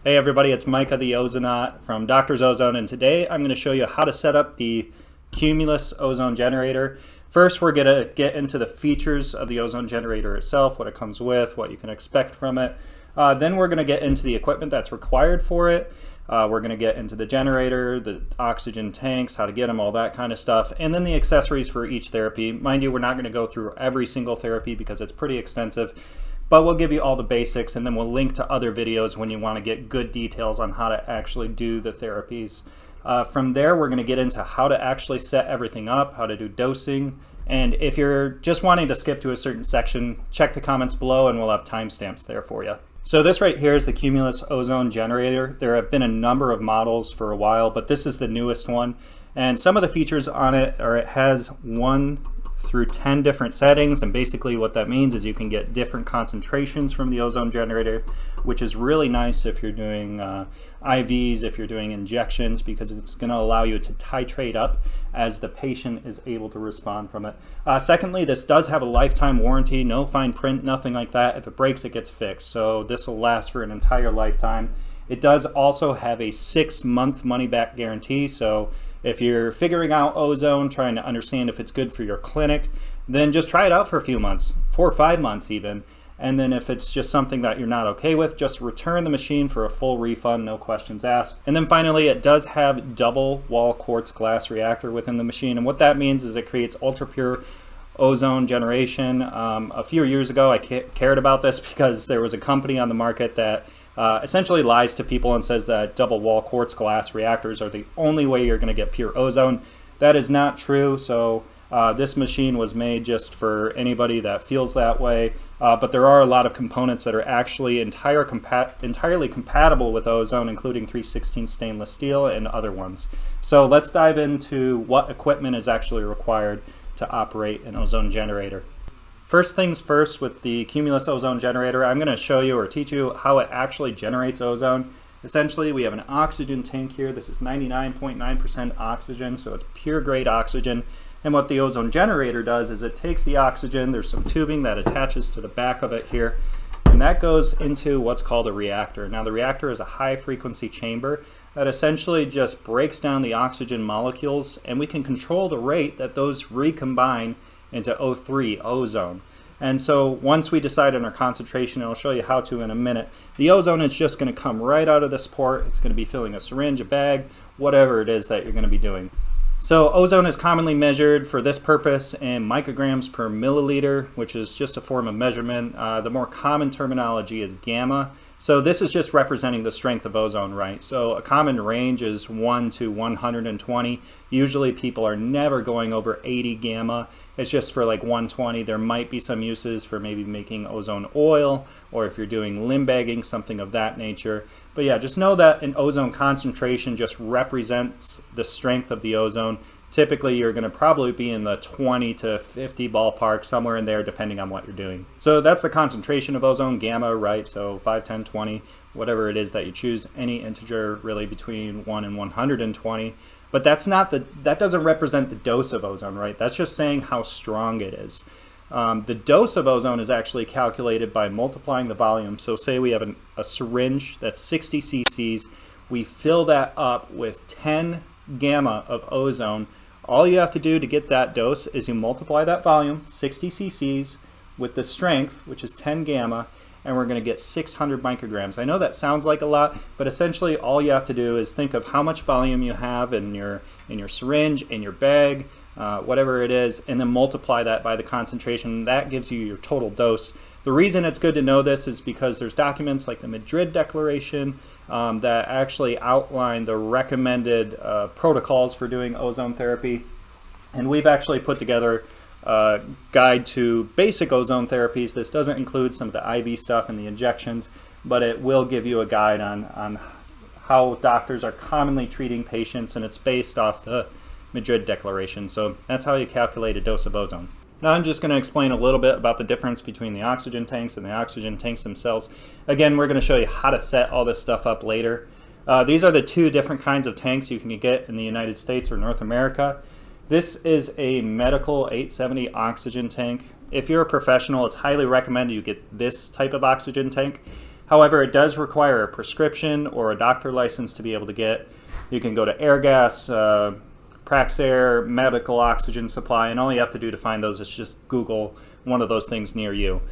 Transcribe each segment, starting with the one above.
Hey everybody, it's Micah the Ozonaut from Doctor's Ozone, and today I'm going to show you how to set up the Cumulus ozone generator. First, we're going to get into the features of the ozone generator itself, what it comes with, what you can expect from it. Then we're going to get into the equipment that's required for it. We're going to get into the generator, the oxygen tanks, how to get them, all that kind of stuff, and then the accessories for each therapy. Mind you, we're not going to go through every single therapy because it's pretty extensive. But we'll give you all the basics, and then we'll link to other videos when you want to get good details on how to actually do the therapies. From there, we're going to get into how to actually set everything up, how to do dosing. And if you're just wanting to skip to a certain section, check the comments below and we'll have timestamps there for you. So this right here is the Cumulus ozone generator. There have been a number of models for a while, but this is the newest one. And some of the features on it are it has 1 through 10 different settings, and basically what that means is you can get different concentrations from the ozone generator, which is really nice if you're doing IVs, if you're doing injections, because it's going to allow you to titrate up as the patient is able to respond from it. Secondly, this does have a lifetime warranty, no fine print, nothing like that. If it breaks, it gets fixed, so this will last for an entire lifetime. It does also have a 6-month money-back guarantee, so if you're figuring out ozone, trying to understand if it's good for your clinic, then just try it out for a few months, 4 or 5 months even. And then if it's just something that you're not okay with, just return the machine for a full refund, no questions asked. And then finally, it does have double wall quartz glass reactor within the machine. And what that means is it creates ultra pure ozone generation. A few years ago, I cared about this because there was a company on the market that essentially lies to people and says that double wall quartz glass reactors are the only way you're going to get pure ozone. That is not true. So this machine was made just for anybody that feels that way. But there are a lot of components that are actually entirely compatible with ozone, including 316 stainless steel and other ones. So let's dive into what equipment is actually required to operate an ozone generator. First things first, with the Cumulus ozone generator, I'm going to show you or teach you how it actually generates ozone. Essentially, we have an oxygen tank here. This is 99.9% oxygen, so it's pure grade oxygen. And what the ozone generator does is it takes the oxygen, there's some tubing that attaches to the back of it here, and that goes into what's called a reactor. Now the reactor is a high frequency chamber that essentially just breaks down the oxygen molecules, and we can control the rate that those recombine into O3, ozone. And so once we decide on our concentration, and I'll show you how to in a minute, the ozone is just going to come right out of this port. It's going to be filling a syringe, a bag, whatever it is that you're going to be doing. So ozone is commonly measured for this purpose in micrograms per milliliter, which is just a form of measurement. The more common terminology is gamma. So this is just representing the strength of ozone, right? So a common range is 1 to 120. Usually people are never going over 80 gamma. It's just for like 120. There might be some uses for maybe making ozone oil, or if you're doing limb bagging, something of that nature. But yeah, just know that an ozone concentration just represents the strength of the ozone. Typically, you're going to probably be in the 20 to 50 ballpark, somewhere in there, depending on what you're doing. So that's the concentration of ozone, gamma, right? So 5, 10, 20, whatever it is that you choose, any integer really between 1 and 120. But that doesn't represent the dose of ozone, right? That's just saying how strong it is. The dose of ozone is actually calculated by multiplying the volume. So say we have a syringe that's 60 cc's. We fill that up with 10 gamma of ozone. All you have to do to get that dose is you multiply that volume, 60 cc's, with the strength, which is 10 gamma, and we're going to get 600 micrograms. I know that sounds like a lot, but essentially all you have to do is think of how much volume you have in your syringe, in your bag, whatever it is, and then multiply that by the concentration. That gives you your total dose. The reason it's good to know this is because there's documents like the Madrid Declaration that actually outline the recommended protocols for doing ozone therapy. And we've actually put together a guide to basic ozone therapies. This doesn't include some of the IV stuff and the injections, but it will give you a guide on how doctors are commonly treating patients, and it's based off the Madrid Declaration. So that's how you calculate a dose of ozone. Now I'm just going to explain a little bit about the difference between the oxygen tanks and the oxygen tanks themselves. Again, we're going to show you how to set all this stuff up later. These are the 2 different kinds of tanks you can get in the United States or North America. This is a medical 870 oxygen tank. If you're a professional, it's highly recommended you get this type of oxygen tank. However, it does require a prescription or a doctor license to be able to get. You can go to Airgas, Praxair, medical oxygen supply, and all you have to do to find those is just Google one of those things near you.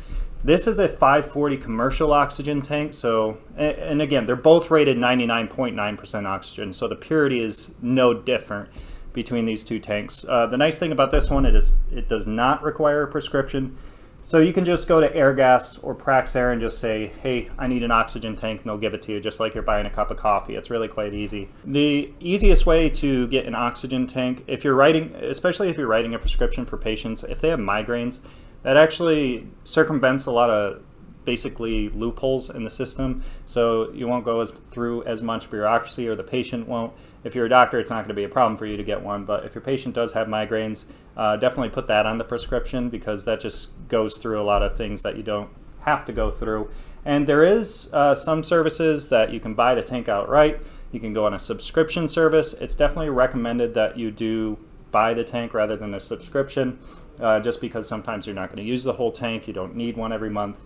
This is a 540 commercial oxygen tank, so, and again, they're both rated 99.9% oxygen, so the purity is no different between these two tanks. The nice thing about this one, it does not require a prescription. So you can just go to Airgas or Praxair and just say, hey, I need an oxygen tank, and they'll give it to you just like you're buying a cup of coffee. It's really quite easy. The easiest way to get an oxygen tank, if you're writing, especially if you're writing a prescription for patients, if they have migraines, that actually circumvents a lot of basically loopholes in the system, so you won't go through as much bureaucracy, or the patient won't. If you're a doctor, it's not going to be a problem for you to get one, but if your patient does have migraines, definitely put that on the prescription, because that just goes through a lot of things that you don't have to go through. And there is some services that you can buy the tank outright. You can go on a subscription service. It's definitely recommended that you do buy the tank rather than a subscription, just because sometimes you're not going to use the whole tank. You don't need one every month.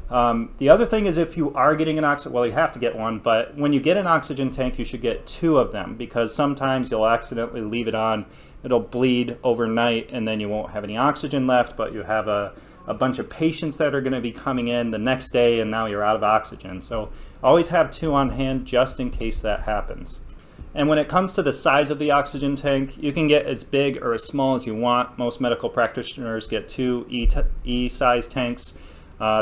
The other thing is, if you are getting an oxygen, well, you have to get one, but when you get an oxygen tank, you should get 2 of them, because sometimes you'll accidentally leave it on, it'll bleed overnight, and then you won't have any oxygen left, but you have a bunch of patients that are going to be coming in the next day, and now you're out of oxygen. So always have 2 on hand just in case that happens. And when it comes to the size of the oxygen tank, you can get as big or as small as you want. Most medical practitioners get 2 E-size tanks.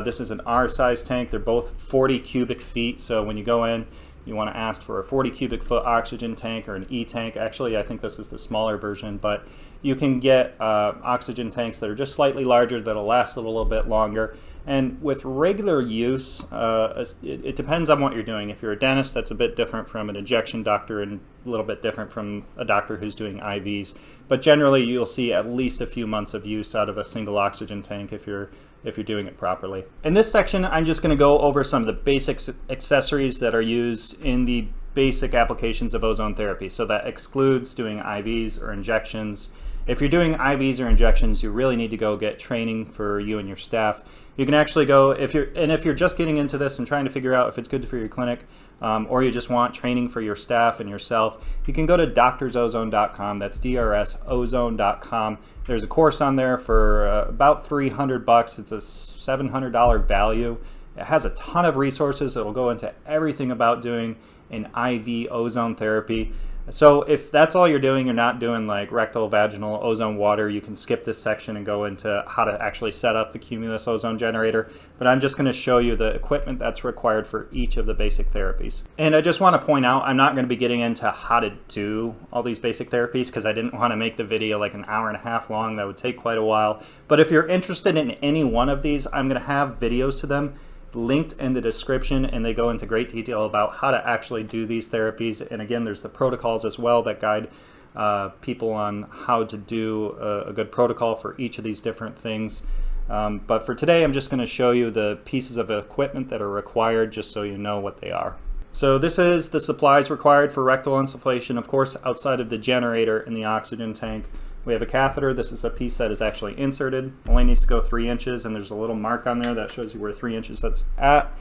This is an R-size tank. They're both 40 cubic feet, so when you go in, you want to ask for a 40 cubic foot oxygen tank or an E-tank. Actually, I think this is the smaller version, but you can get oxygen tanks that are just slightly larger, that'll last a little bit longer. And with regular use, it depends on what you're doing. If you're a dentist, that's a bit different from an injection doctor, and a little bit different from a doctor who's doing IVs. But generally, you'll see at least a few months of use out of a single oxygen tank if you're doing it properly. In this section, I'm just going to go over some of the basic accessories that are used in the basic applications of ozone therapy. So that excludes doing IVs or injections. If you're doing IVs or injections, you really need to go get training for you and your staff. You can actually go, if you're just getting into this and trying to figure out if it's good for your clinic, or you just want training for your staff and yourself, you can go to drsozone.com. That's DRSozone.com. There's a course on there for about $300. It's a $700 value. It has a ton of resources. It'll go into everything about doing an IV ozone therapy. So if that's all you're doing, you're not doing like rectal, vaginal, ozone water, you can skip this section and go into how to actually set up the Cumulus ozone generator. But I'm just going to show you the equipment that's required for each of the basic therapies. And I just want to point out, I'm not going to be getting into how to do all these basic therapies, because I didn't want to make the video like an hour and a half long. That would take quite a while. But if you're interested in any one of these, I'm going to have videos to them linked in the description, and they go into great detail about how to actually do these therapies. And again, there's the protocols as well that guide people on how to do a good protocol for each of these different things. But for today, I'm just going to show you the pieces of equipment that are required, just so you know what they are. So this is the supplies required for rectal insufflation. Of course, outside of the generator and the oxygen tank, we have a catheter. This is a piece that is actually inserted. Only needs to go 3 inches, and there's a little mark on there that shows you where 3 inches that's at.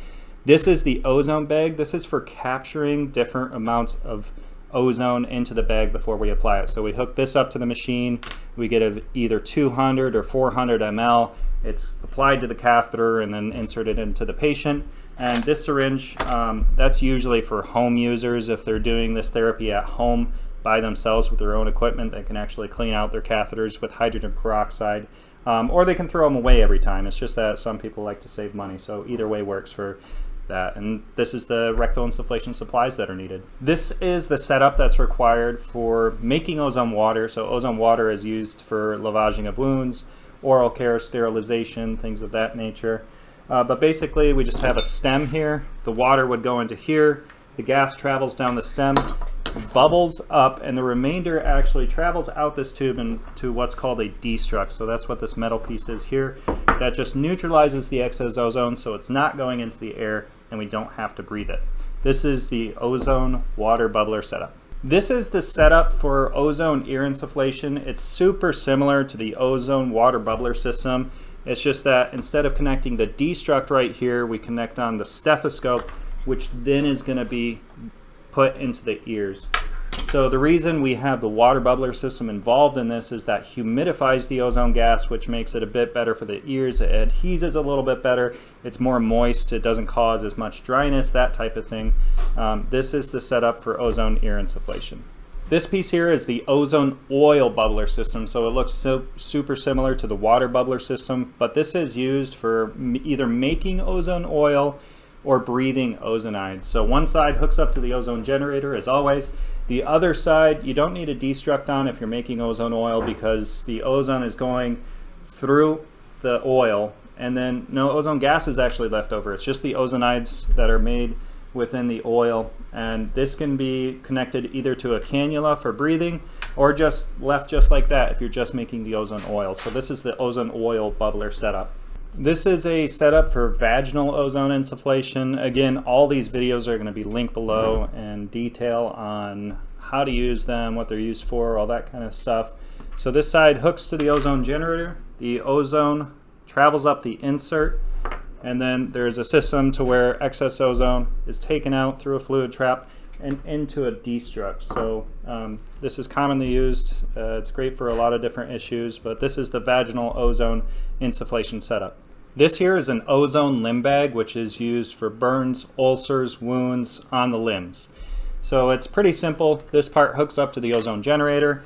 This is the ozone bag. This is for capturing different amounts of ozone into the bag before we apply it. So we hook this up to the machine. We get either 200 or 400 ml. It's applied to the catheter and then inserted into the patient. And this syringe, that's usually for home users. If they're doing this therapy at home by themselves with their own equipment, they can actually clean out their catheters with hydrogen peroxide, or they can throw them away every time. It's just that some people like to save money, so either way works for that. And this is the rectal insufflation supplies that are needed. This is the setup that's required for making ozone water. So ozone water is used for lavaging of wounds, oral care, sterilization, things of that nature. But basically, we just have a stem here. The water would go into here. The gas travels down the stem, bubbles up, and the remainder actually travels out this tube into what's called a destruct. So that's what this metal piece is here. That just neutralizes the excess ozone, so it's not going into the air and we don't have to breathe it. This is the ozone water bubbler setup. This is the setup for ozone ear insufflation. It's super similar to the ozone water bubbler system. It's just that instead of connecting the destruct right here, we connect on the stethoscope, which then is going to be put into the ears. So the reason we have the water bubbler system involved in this is that humidifies the ozone gas, which makes it a bit better for the ears. It adheses a little bit better. It's more moist. It doesn't cause as much dryness, that type of thing. This is the setup for ozone ear insufflation. This piece here is the ozone oil bubbler system, so it looks super similar to the water bubbler system, but this is used for either making ozone oil or breathing ozonides. So one side hooks up to the ozone generator as always. The other side you don't need a destruct on if you're making ozone oil, because the ozone is going through the oil and then no ozone gas is actually left over. It's just the ozonides that are made within the oil, and this can be connected either to a cannula for breathing or just left just like that if you're just making the ozone oil. So this is the ozone oil bubbler setup. This is a setup for vaginal ozone insufflation. Again, all these videos are going to be linked below and detail on how to use them, what they're used for, all that kind of stuff. So this side hooks to the ozone generator. The ozone travels up the insert, and then there's a system to where excess ozone is taken out through a fluid trap and into a destruct. So this is commonly used. It's great for a lot of different issues, but this is the vaginal ozone insufflation setup. This here is an ozone limb bag, which is used for burns, ulcers, wounds on the limbs. So it's pretty simple. This part hooks up to the ozone generator.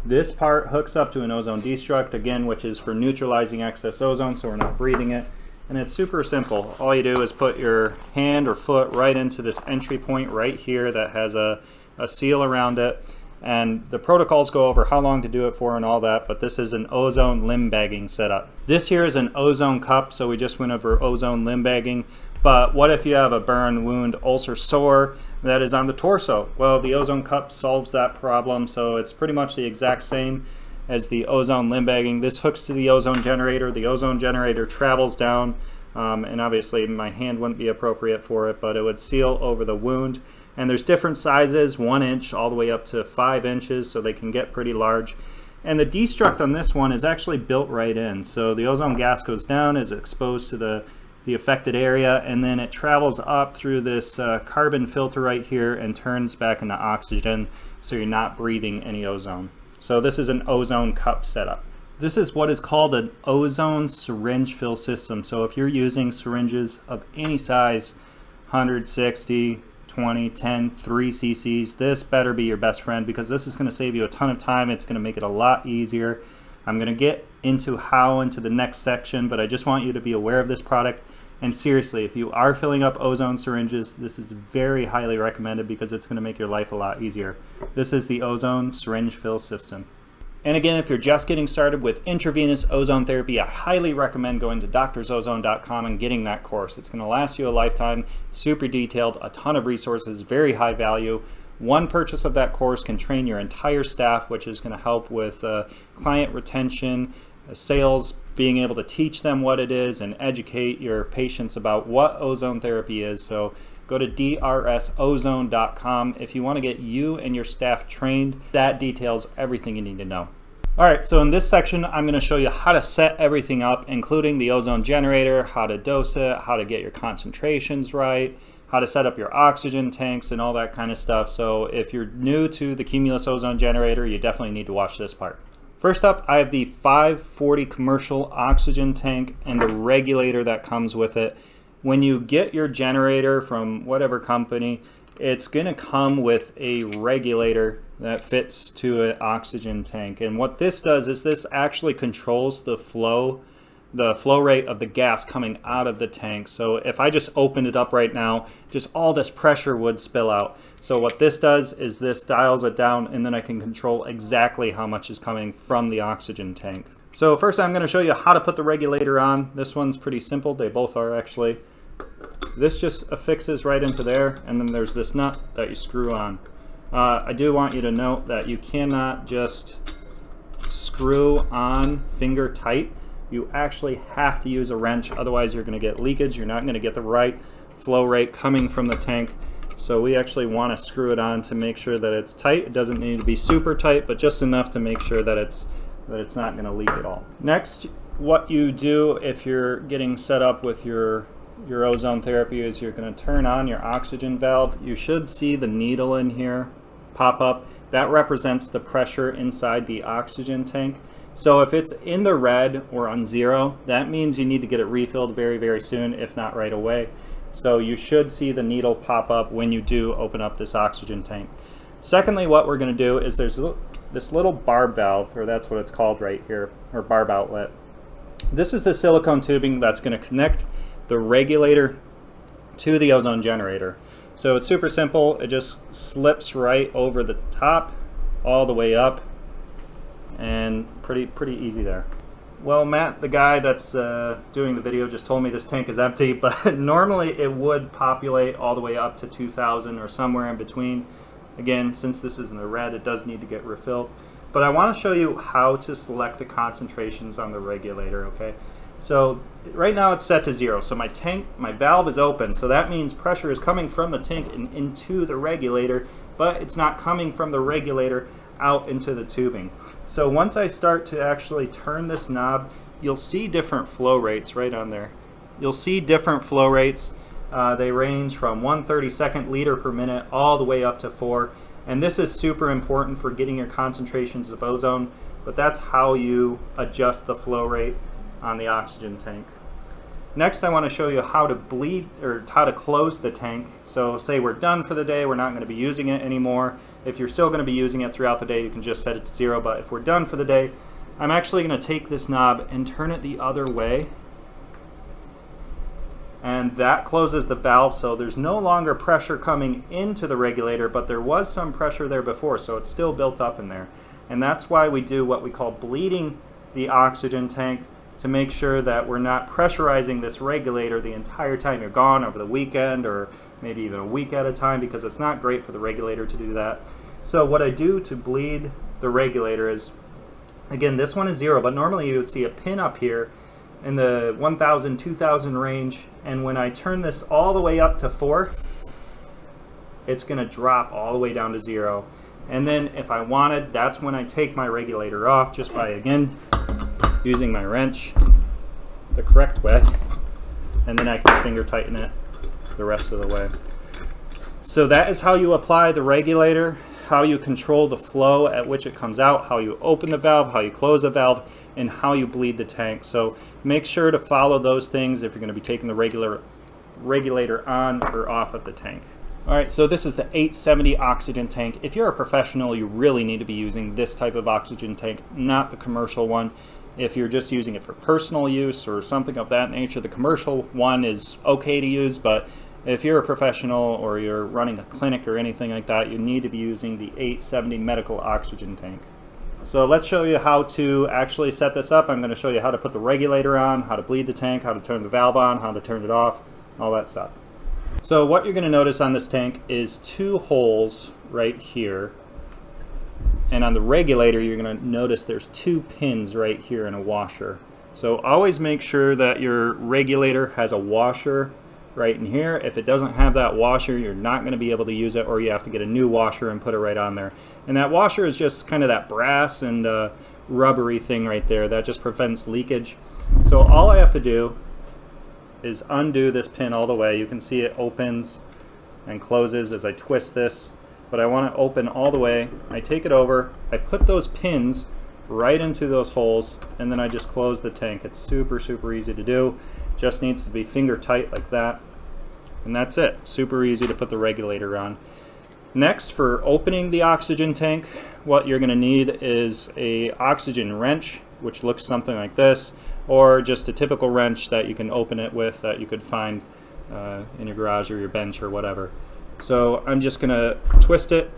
This part hooks up to an ozone destruct, again, which is for neutralizing excess ozone so we're not breathing it. And it's super simple. All you do is put your hand or foot right into this entry point right here that has a seal around it. And the protocols go over how long to do it for and all that, but this is an ozone limb bagging setup. This here is an ozone cup, so we just went over ozone limb bagging. But what if you have a burn, wound, ulcer, sore that is on the torso? Well, the ozone cup solves that problem, so it's pretty much the exact same as the ozone limb bagging. This hooks to the ozone generator. The ozone generator travels down, and obviously my hand wouldn't be appropriate for it, but it would seal over the wound. And there's different sizes, 1 inch all the way up to 5 inches, so they can get pretty large. And the destruct on this one is actually built right in. So the ozone gas goes down, is exposed to the affected area, and then it travels up through this carbon filter right here and turns back into oxygen, so you're not breathing any ozone. So this is an ozone cup setup. This is what is called an ozone syringe fill system. So if you're using syringes of any size, 160, 20, 10, 3 cc's, this better be your best friend, because this is going to save you a ton of time. It's going to make it a lot easier. I'm going to get into how into the next section, but I just want you to be aware of this product. And seriously, if you are filling up ozone syringes, this is very highly recommended because it's going to make your life a lot easier. This is the ozone syringe fill system. And again, if you're just getting started with intravenous ozone therapy, I highly recommend going to drzozone.com and getting that course. It's going to last you a lifetime, super detailed, a ton of resources, very high value. One purchase of that course can train your entire staff, which is going to help with client retention, sales, being able to teach them what it is and educate your patients about what ozone therapy is. So go to drzozone.com if you want to get you and your staff trained. That details everything you need to know. All right, so in this section, I'm going to show you how to set everything up, including the ozone generator, how to dose it, how to get your concentrations right, how to set up your oxygen tanks and all that kind of stuff. So if you're new to the Cumulus ozone generator, you definitely need to watch this part. First up, I have the 540 commercial oxygen tank and the regulator that comes with it. When you get your generator from whatever company, it's going to come with a regulator that fits to an oxygen tank. And what this does is this actually controls the flow rate of the gas coming out of the tank. So if I just opened it up right now, just all this pressure would spill out. So what this does is this dials it down, and then I can control exactly how much is coming from the oxygen tank. So first I'm going to show you how to put the regulator on. This one's pretty simple. They both are actually. This just affixes right into there, and then there's this nut that you screw on. I do want you to note that you cannot just screw on finger tight. You actually have to use a wrench, otherwise you're going to get leakage. You're not going to get the right flow rate coming from the tank. So we actually want to screw it on to make sure that it's tight. It doesn't need to be super tight, but just enough to make sure that it's not going to leak at all. Next, what you do if you're getting set up with your ozone therapy is you're going to turn on your oxygen valve. You should see the needle in here pop up. That represents the pressure inside the oxygen tank. So if it's in the red or on 0, that means you need to get it refilled very, very soon, if not right away. So you should see the needle pop up when you do open up this oxygen tank. Secondly, what we're going to do is there's this little barb valve, or that's what it's called right here, or barb outlet. This is the silicone tubing that's going to connect the regulator to the ozone generator. So it's super simple. It just slips right over the top all the way up, and pretty easy there. Well, Matt, the guy that's doing the video, just told me this tank is empty, but normally it would populate all the way up to 2,000 or somewhere in between. Again, since this is in the red, it does need to get refilled. But I want to show you how to select the concentrations on the regulator, okay? So right now it's set to 0. So my valve is open, so that means pressure is coming from the tank and into the regulator, but it's not coming from the regulator out into the tubing. So once I start to actually turn this knob, you'll see different flow rates right on there. You'll see different flow rates. They range from 1/32 liter per minute all the way up to 4. And this is super important for getting your concentrations of ozone, but that's how you adjust the flow rate on the oxygen tank. Next, I want to show you how to bleed, or how to close the tank. So say we're done for the day, we're not going to be using it anymore. If you're still going to be using it throughout the day, you can just set it to 0, but if we're done for the day, I'm actually going to take this knob and turn it the other way. And that closes the valve, so there's no longer pressure coming into the regulator, but there was some pressure there before, so it's still built up in there. And that's why we do what we call bleeding the oxygen tank, to make sure that we're not pressurizing this regulator the entire time you're gone, over the weekend or maybe even a week at a time, because it's not great for the regulator to do that. So what I do to bleed the regulator is, again, this one is 0, but normally you would see a pin up here in the 1,000, 2,000 range, and when I turn this all the way up to 4, it's going to drop all the way down to 0. And then if I wanted, that's when I take my regulator off, just by, again, using my wrench the correct way, and then I can finger tighten it the rest of the way. So that is how you apply the regulator, how you control the flow at which it comes out, how you open the valve, how you close the valve, and how you bleed the tank. So make sure to follow those things if you're going to be taking the regulator on or off of the tank. Alright, so this is the 870 oxygen tank. If you're a professional, you really need to be using this type of oxygen tank, not the commercial one. If you're just using it for personal use or something of that nature, the commercial one is okay to use, but if you're a professional or you're running a clinic or anything like that, you need to be using the 870 medical oxygen tank. So let's show you how to actually set this up. I'm going to show you how to put the regulator on, how to bleed the tank, how to turn the valve on, how to turn it off, all that stuff. So what you're going to notice on this tank is 2 holes right here. And on the regulator, you're going to notice there's 2 pins right here and a washer. So always make sure that your regulator has a washer right in here. If it doesn't have that washer, you're not going to be able to use it, or you have to get a new washer and put it right on there. And that washer is just kind of that brass and rubbery thing right there that just prevents leakage. So all I have to do is undo this pin all the way. You can see it opens and closes as I twist this, but I want to open all the way. I take it over, I put those pins right into those holes, and then I just close the tank. It's super easy to do. Just needs to be finger tight like that, and that's it. Super easy to put the regulator on. Next, for opening the oxygen tank, what you're going to need is a oxygen wrench, which looks something like this, or just a typical wrench that you can open it with that you could find in your garage or your bench or whatever. So I'm just going to twist it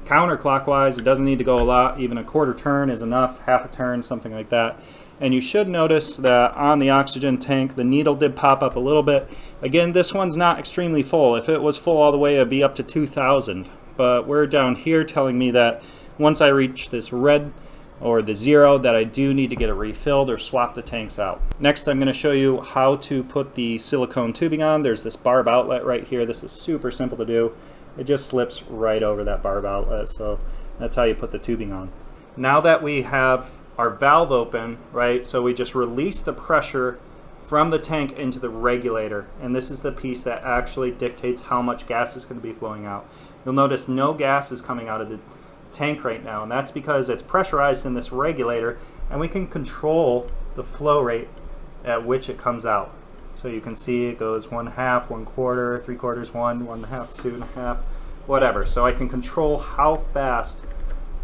counterclockwise. It doesn't need to go a lot. Even a quarter turn is enough, half a turn, something like that. And you should notice that on the oxygen tank, the needle did pop up a little bit. Again, this one's not extremely full. If it was full all the way, it'd be up to 2,000. But we're down here telling me that once I reach this red or the 0, that I do need to get it refilled or swap the tanks out. Next, I'm going to show you how to put the silicone tubing on. There's this barb outlet right here. This is super simple to do. It just slips right over that barb outlet. So that's how you put the tubing on. Now that we have our valve open, right? So we just release the pressure from the tank into the regulator, and this is the piece that actually dictates how much gas is going to be flowing out. You'll notice no gas is coming out of the tank right now, and that's because it's pressurized in this regulator, and we can control the flow rate at which it comes out. So you can see it goes 1/2, 1/4, 3/4, 1, 1/2, 2.5, whatever. So I can control how fast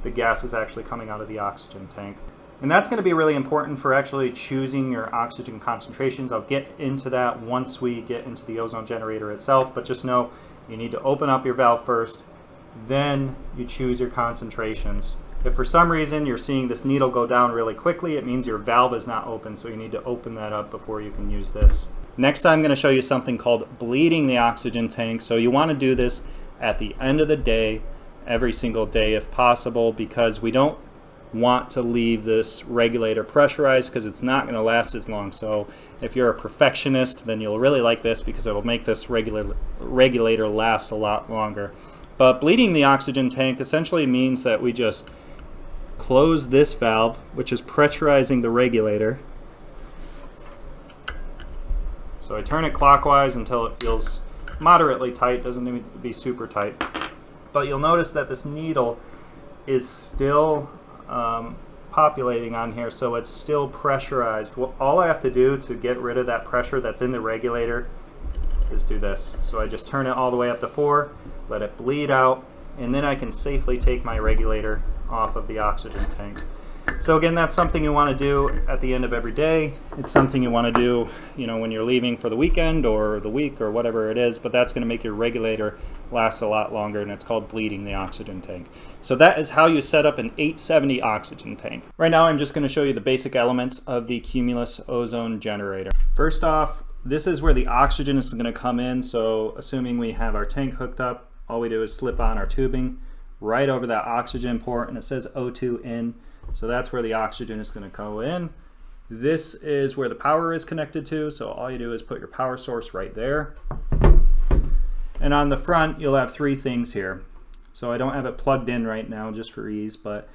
the gas is actually coming out of the oxygen tank. And that's going to be really important for actually choosing your oxygen concentrations. I'll get into that once we get into the ozone generator itself, but just know you need to open up your valve first, then you choose your concentrations. If for some reason you're seeing this needle go down really quickly, it means your valve is not open, so you need to open that up before you can use this. Next, I'm going to show you something called bleeding the oxygen tank. So you want to do this at the end of the day, every single day if possible, because we don't want to leave this regulator pressurized because it's not going to last as long. So if you're a perfectionist, then you'll really like this because it will make this regulator last a lot longer. But bleeding the oxygen tank essentially means that we just close this valve, which is pressurizing the regulator. So I turn it clockwise until it feels moderately tight, doesn't need to be super tight. But you'll notice that this needle is still populating on here, so it's still pressurized. Well, all I have to do to get rid of that pressure that's in the regulator is do this. So I just turn it all the way up to 4, let it bleed out, and then I can safely take my regulator off of the oxygen tank. So again, that's something you want to do at the end of every day. It's something you want to do, when you're leaving for the weekend or the week or whatever it is, but that's going to make your regulator last a lot longer, and it's called bleeding the oxygen tank. So that is how you set up an 870 oxygen tank. Right now, I'm just going to show you the basic elements of the Cumulus ozone generator. First off, this is where the oxygen is going to come in. So assuming we have our tank hooked up, all we do is slip on our tubing right over that oxygen port, and it says O2 in. So that's where the oxygen is going to go in. This is where the power is connected to, so all you do is put your power source right there. And on the front, you'll have 3 things here. So I don't have it plugged in right now just for ease, but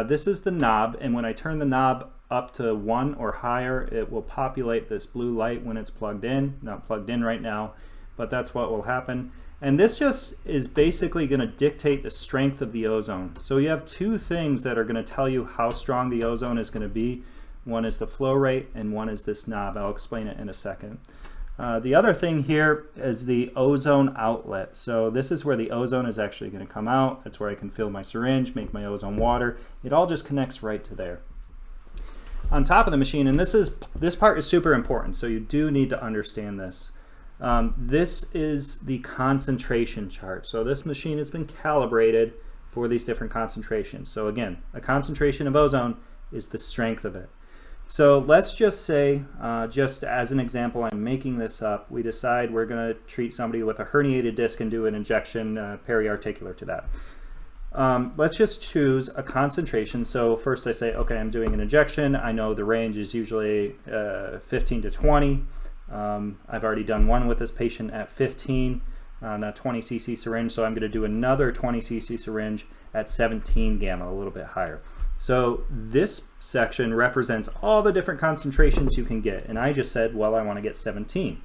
this is the knob, and when I turn the knob up to 1 or higher, it will populate this blue light when it's plugged in. Not plugged in right now, but that's what will happen. And this just is basically going to dictate the strength of the ozone. So you have 2 things that are going to tell you how strong the ozone is going to be. One is the flow rate and one is this knob. I'll explain it in a second. The other thing here is the ozone outlet. So this is where the ozone is actually going to come out. That's where I can fill my syringe, make my ozone water. It all just connects right to there. On top of the machine, and this part is super important, so you do need to understand this. This is the concentration chart. So this machine has been calibrated for these different concentrations. So again, a concentration of ozone is the strength of it. So let's just say, just as an example, I'm making this up, we decide we're going to treat somebody with a herniated disc and do an injection periarticular to that. Let's just choose a concentration. So first I say, okay, I'm doing an injection. I know the range is usually 15 to 20. I've already done one with this patient at 15 on a 20 cc syringe, so I'm going to do another 20 cc syringe at 17 gamma, a little bit higher. So this section represents all the different concentrations you can get, and I just said, well, I want to get 17.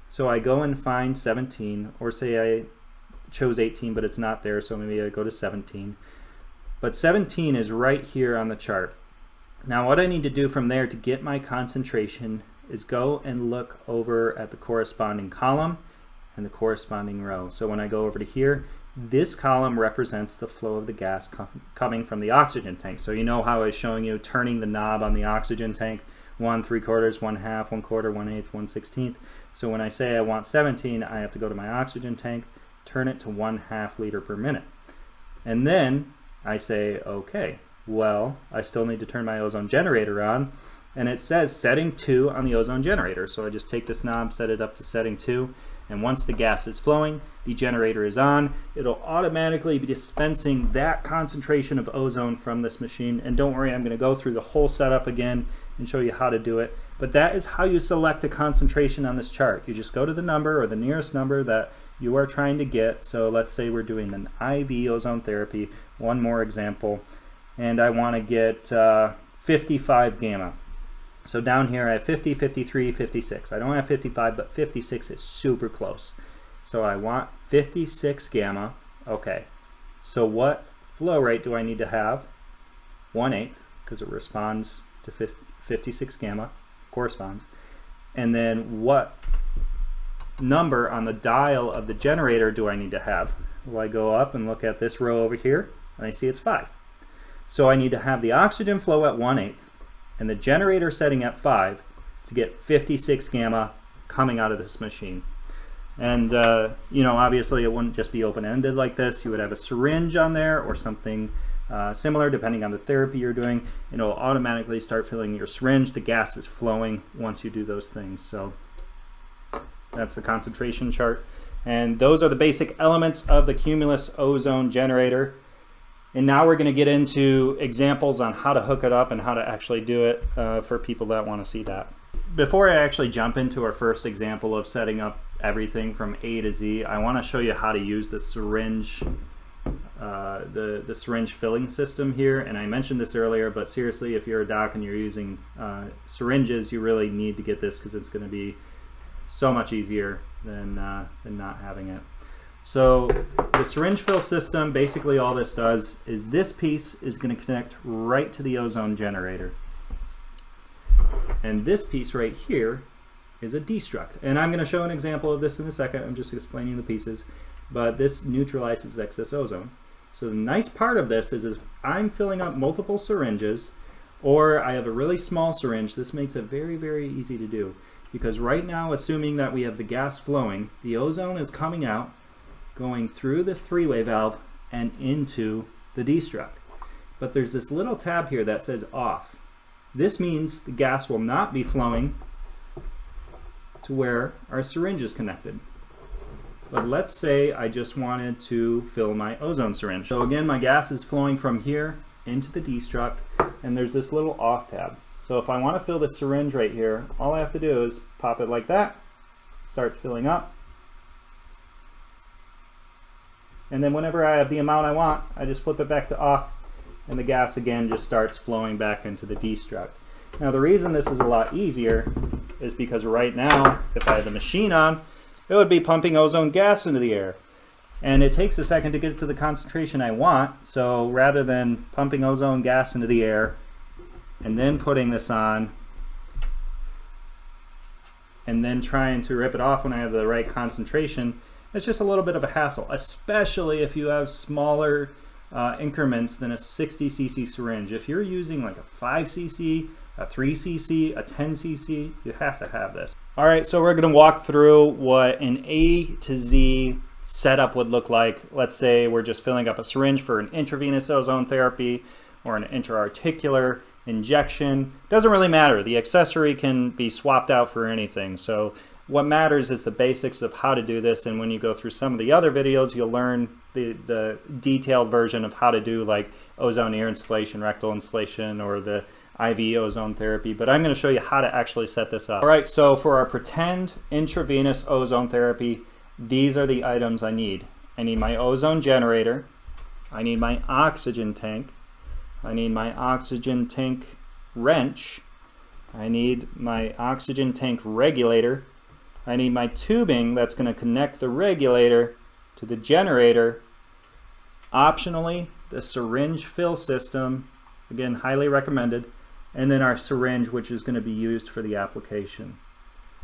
So I go and find 17, or say I chose 18 but it's not there, so maybe I go to 17. But 17 is right here on the chart. Now what I need to do from there to get my concentration is go and look over at the corresponding column and the corresponding row. So when I go over to here, this column represents the flow of the gas coming from the oxygen tank. So you know how I was showing you turning the knob on the oxygen tank, 1 3/4, 1/2, 1/4, 1/8, 1/16. So when I say I want 17, I have to go to my oxygen tank, turn it to 1/2 liter per minute. And then I say, okay, well, I still need to turn my ozone generator on, and it says setting 2 on the ozone generator. So I just take this knob, set it up to setting 2, and once the gas is flowing, the generator is on. It'll automatically be dispensing that concentration of ozone from this machine. And don't worry, I'm going to go through the whole setup again and show you how to do it. But that is how you select the concentration on this chart. You just go to the number or the nearest number that you are trying to get. So let's say we're doing an IV ozone therapy. One more example. And I want to get 55 gamma. So down here I have 50, 53, 56. I don't have 55, but 56 is super close. So I want 56 gamma. Okay, so what flow rate do I need to have? 1/8, because it responds to 56 gamma, corresponds. And then what number on the dial of the generator do I need to have? Well, I go up and look at this row over here, and I see it's 5. So I need to have the oxygen flow at 1/8 and the generator setting at 5 to get 56 gamma coming out of this machine. And you know, obviously it wouldn't just be open-ended like this. You would have a syringe on there or something similar, depending on the therapy you're doing, and it'll automatically start filling your syringe. The gas is flowing once you do those things. So that's the concentration chart. And those are the basic elements of the Cumulus ozone generator. And now we're going to get into examples on how to hook it up and how to actually do it for people that want to see that. Before I actually jump into our first example of setting up everything from A to Z, I want to show you how to use the syringe, the syringe filling system here. And I mentioned this earlier, but seriously, if you're a doc and you're using syringes, you really need to get this because it's going to be so much easier than not having it. So the syringe fill system, basically all this does is this piece is going to connect right to the ozone generator. And this piece right here is a destruct. And I'm going to show an example of this in a second. I'm just explaining the pieces. But this neutralizes excess ozone. So the nice part of this is if I'm filling up multiple syringes or I have a really small syringe, this makes it very, very easy to do. Because right now, assuming that we have the gas flowing, the ozone is coming out, going through this three-way valve and into the destruct. But there's this little tab here that says off. This means the gas will not be flowing to where our syringe is connected. But let's say I just wanted to fill my ozone syringe. So again, my gas is flowing from here into the destruct, and there's this little off tab. So if I want to fill the syringe right here, all I have to do is pop it like that, starts filling up. And then whenever I have the amount I want, I just flip it back to off, and the gas again just starts flowing back into the destruct. Now the reason this is a lot easier is because right now, if I had the machine on, it would be pumping ozone gas into the air. And it takes a second to get it to the concentration I want, so rather than pumping ozone gas into the air and then putting this on and then trying to rip it off when I have the right concentration, it's just a little bit of a hassle, especially if you have smaller increments than a 60 cc syringe. If you're using like a 5 cc, a 3 cc, a 10 cc, you have to have this. All right, so we're gonna walk through what an A to Z setup would look like. Let's say we're just filling up a syringe for an intravenous ozone therapy or an intra-articular injection. Doesn't really matter. The accessory can be swapped out for anything. So what matters is the basics of how to do this, and when you go through some of the other videos, you'll learn the detailed version of how to do like ozone ear insufflation, rectal insufflation, or the IV ozone therapy, but I'm going to show you how to actually set this up. All right, so for our pretend intravenous ozone therapy, these are the items I need. I need my ozone generator, I need my oxygen tank, I need my oxygen tank wrench, I need my oxygen tank regulator, I need my tubing that's going to connect the regulator to the generator. Optionally, the syringe fill system, again, highly recommended, and then our syringe, which is going to be used for the application.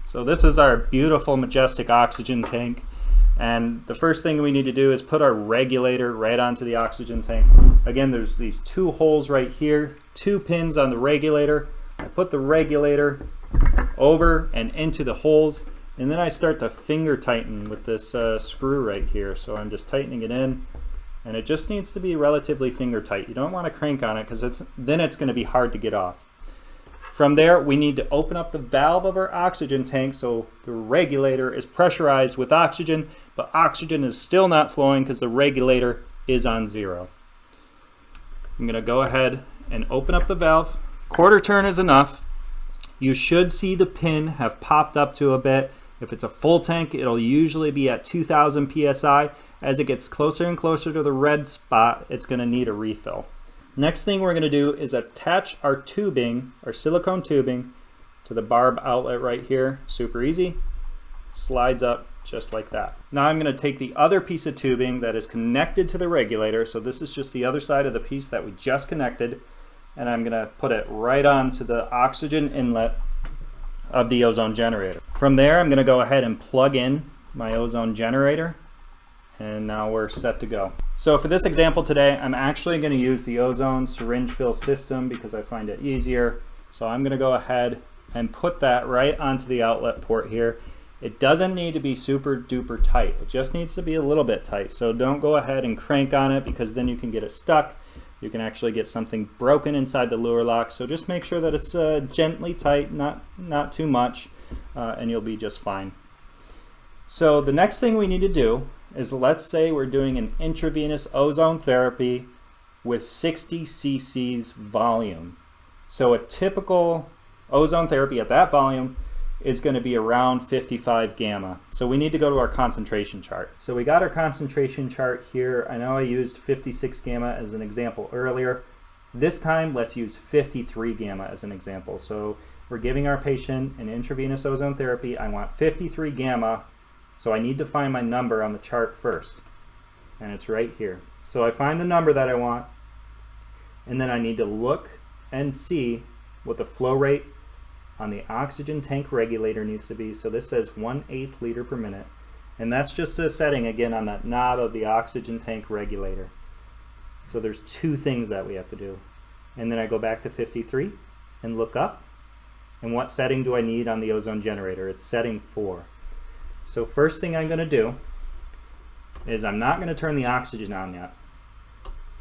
So this is our beautiful, majestic oxygen tank, and the first thing we need to do is put our regulator right onto the oxygen tank. Again, there's these 2 holes right here, 2 pins on the regulator. I put the regulator over and into the holes, and then I start to finger tighten with this screw right here. So I'm just tightening it in, and it just needs to be relatively finger tight. You don't want to crank on it because then it's going to be hard to get off. From there, we need to open up the valve of our oxygen tank so the regulator is pressurized with oxygen, but oxygen is still not flowing because the regulator is on 0. I'm going to go ahead and open up the valve. Quarter turn is enough. You should see the pin have popped up to a bit. If it's a full tank, it'll usually be at 2000 psi. As it gets closer and closer to the red spot, it's going to need a refill. Next thing we're going to do is attach our tubing, our silicone tubing, to the barb outlet right here. Super easy. Slides up just like that. Now I'm going to take the other piece of tubing that is connected to the regulator. So this is just the other side of the piece that we just connected. And I'm going to put it right onto the oxygen inlet of the ozone generator. From there, I'm going to go ahead and plug in my ozone generator. And now we're set to go. So for this example today, I'm actually going to use the ozone syringe fill system because I find it easier. So I'm going to go ahead and put that right onto the outlet port here. It doesn't need to be super duper tight. It just needs to be a little bit tight. So don't go ahead and crank on it because then you can get it stuck. You can actually get something broken inside the lure lock. So just make sure that it's gently tight, not too much, and you'll be just fine. So the next thing we need to do is, let's say we're doing an intravenous ozone therapy with 60 cc's volume. So a typical ozone therapy at that volume is going to be around 55 gamma. So we need to go to our concentration chart. So we got our concentration chart here. I know I used 56 gamma as an example earlier. This time, let's use 53 gamma as an example. So we're giving our patient an intravenous ozone therapy. I want 53 gamma. So I need to find my number on the chart first. And it's right here. So I find the number that I want. And then I need to look and see what the flow rate on the oxygen tank regulator needs to be. So this says 1/8 liter per minute. And that's just a setting again on that knob of the oxygen tank regulator. So there's two things that we have to do. And then I go back to 53 and look up. And what setting do I need on the ozone generator? It's setting 4. So first thing I'm going to do is I'm not going to turn the oxygen on yet.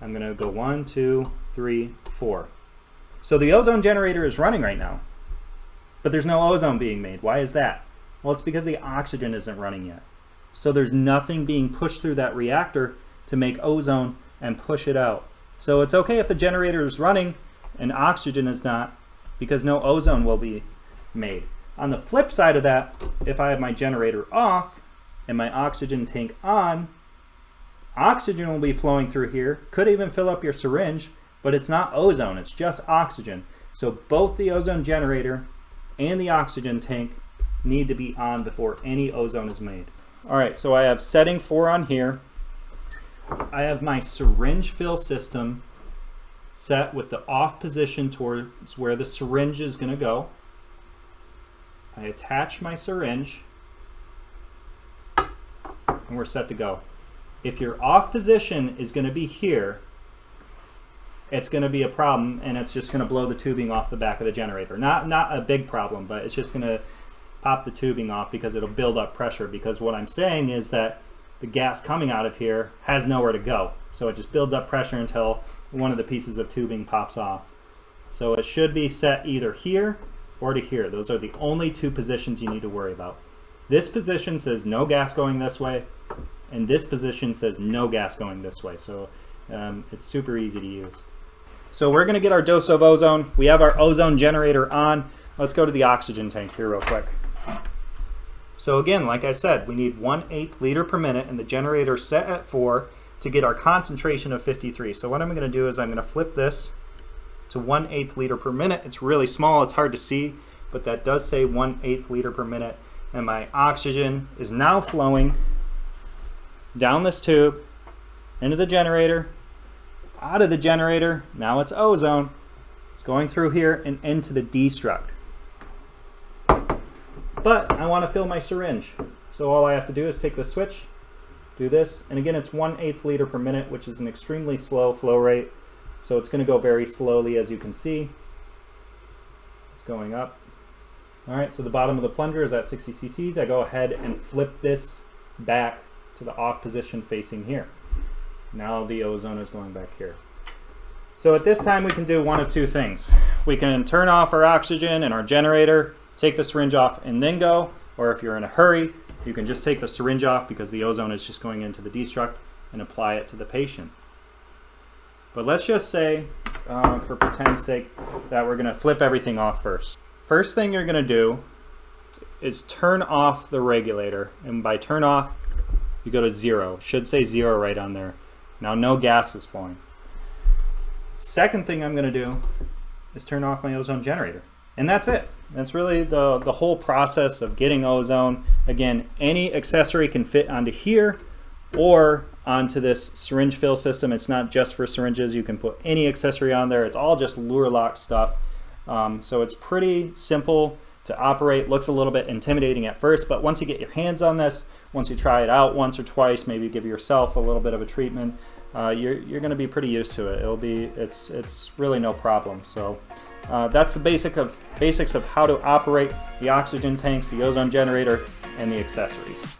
I'm going to go 1, 2, 3, 4. So the ozone generator is running right now. But there's no ozone being made. Why is that? Well, it's because the oxygen isn't running yet. So there's nothing being pushed through that reactor to make ozone and push it out. So it's okay if the generator is running and oxygen is not, because no ozone will be made. On the flip side of that, if I have my generator off and my oxygen tank on, oxygen will be flowing through here, could even fill up your syringe, but it's not ozone, it's just oxygen. So both the ozone generator and the oxygen tank need to be on before any ozone is made. All right, so I have setting 4 on here. I have my syringe fill system set with the off position towards where the syringe is going to go. I attach my syringe and we're set to go. If your off position is going to be here, it's going to be a problem, and it's just going to blow the tubing off the back of the generator. Not a big problem, but it's just going to pop the tubing off because it'll build up pressure, because what I'm saying is that the gas coming out of here has nowhere to go. So it just builds up pressure until one of the pieces of tubing pops off. So it should be set either here or to here. Those are the only two positions you need to worry about. This position says no gas going this way, and this position says no gas going this way. So it's super easy to use. So we're going to get our dose of ozone. We have our ozone generator on. Let's go to the oxygen tank here real quick. So again, like I said, we need 1/8 liter per minute, and the generator set at 4 to get our concentration of 53. So what I'm going to do is I'm going to flip this to 1/8 liter per minute. It's really small, it's hard to see, but that does say 1/8 liter per minute. And my oxygen is now flowing down this tube into the generator, out of the generator. Now it's ozone. It's going through here and into the destruct. But I want to fill my syringe. So all I have to do is take the switch, do this, and again it's 1/8 liter per minute, which is an extremely slow flow rate. So it's going to go very slowly, as you can see. It's going up. All right, so the bottom of the plunger is at 60 cc's. I go ahead and flip this back to the off position facing here. Now the ozone is going back here. So at this time we can do one of two things. We can turn off our oxygen and our generator, take the syringe off and then go, or if you're in a hurry, you can just take the syringe off because the ozone is just going into the destruct and apply it to the patient. But let's just say, for pretend's sake, that we're going to flip everything off first. First thing you're going to do is turn off the regulator, and by turn off, you go to 0. It should say 0 right on there. Now no gas is flowing. Second thing I'm going to do is turn off my ozone generator. And that's it. That's really the whole process of getting ozone. Again, any accessory can fit onto here or onto this syringe fill system. It's not just for syringes. You can put any accessory on there. It's all just lure lock stuff. So it's pretty simple to operate. Looks a little bit intimidating at first, but once you get your hands on this, once you try it out once or twice, maybe give yourself a little bit of a treatment, you're going to be pretty used to it. It's really no problem. So that's the basics of how to operate the oxygen tanks, the ozone generator, and the accessories.